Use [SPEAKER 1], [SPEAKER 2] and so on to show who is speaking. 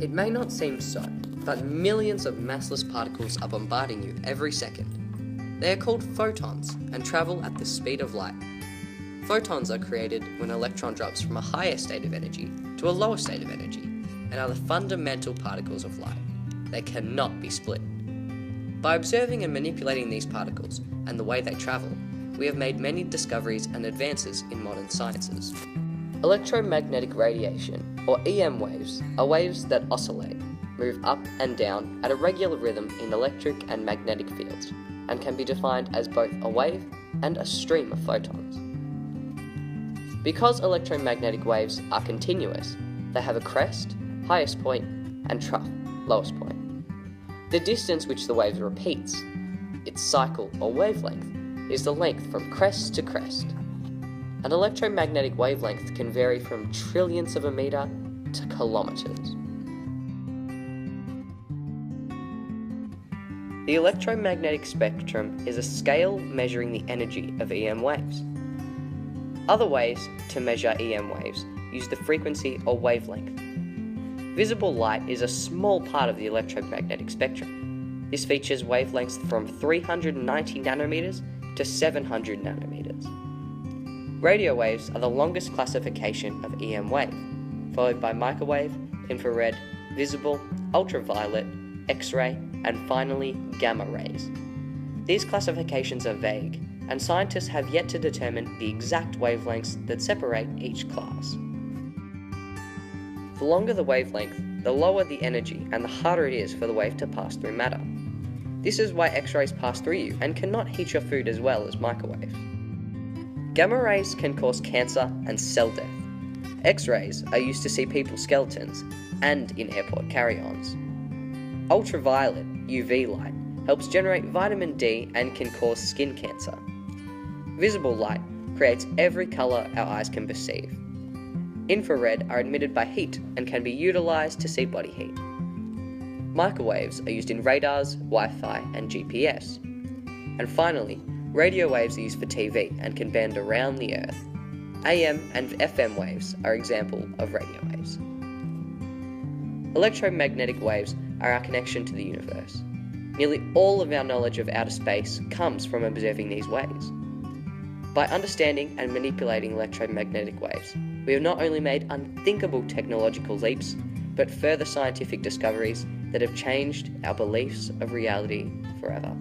[SPEAKER 1] It may not seem so, but millions of massless particles are bombarding you every second. They are called photons and travel at the speed of light. Photons are created when an electron drops from a higher state of energy to a lower state of energy, and are the fundamental particles of light. They cannot be split. By observing and manipulating these particles and the way they travel, we have made many discoveries and advances in modern sciences. Electromagnetic radiation, or EM waves, are waves that oscillate, move up and down at a regular rhythm in electric and magnetic fields, and can be defined as both a wave and a stream of photons. Because electromagnetic waves are continuous, they have a crest, highest point, and trough, lowest point. The distance which the wave repeats, its cycle or wavelength, is the length from crest to crest. An electromagnetic wavelength can vary from trillionths of a meter to kilometers. The electromagnetic spectrum is a scale measuring the energy of EM waves. Other ways to measure EM waves use the frequency or wavelength. Visible light is a small part of the electromagnetic spectrum. This features wavelengths from 390 nanometers to 700 nanometers. Radio waves are the longest classification of EM wave, followed by microwave, infrared, visible, ultraviolet, X-ray, and finally gamma rays. These classifications are vague, and scientists have yet to determine the exact wavelengths that separate each class. The longer the wavelength, the lower the energy and the harder it is for the wave to pass through matter. This is why X-rays pass through you and cannot heat your food as well as microwaves. Gamma rays can cause cancer and cell death. X-rays are used to see people's skeletons and in airport carry-ons. Ultraviolet, UV light, helps generate vitamin D and can cause skin cancer. Visible light creates every colour our eyes can perceive. Infrared are emitted by heat and can be utilised to see body heat. Microwaves are used in radars, Wi-Fi and GPS. And finally, radio waves are used for TV and can bend around the Earth. AM and FM waves are examples of radio waves. Electromagnetic waves are our connection to the universe. Nearly all of our knowledge of outer space comes from observing these waves. By understanding and manipulating electromagnetic waves, we have not only made unthinkable technological leaps, but further scientific discoveries that have changed our beliefs of reality forever.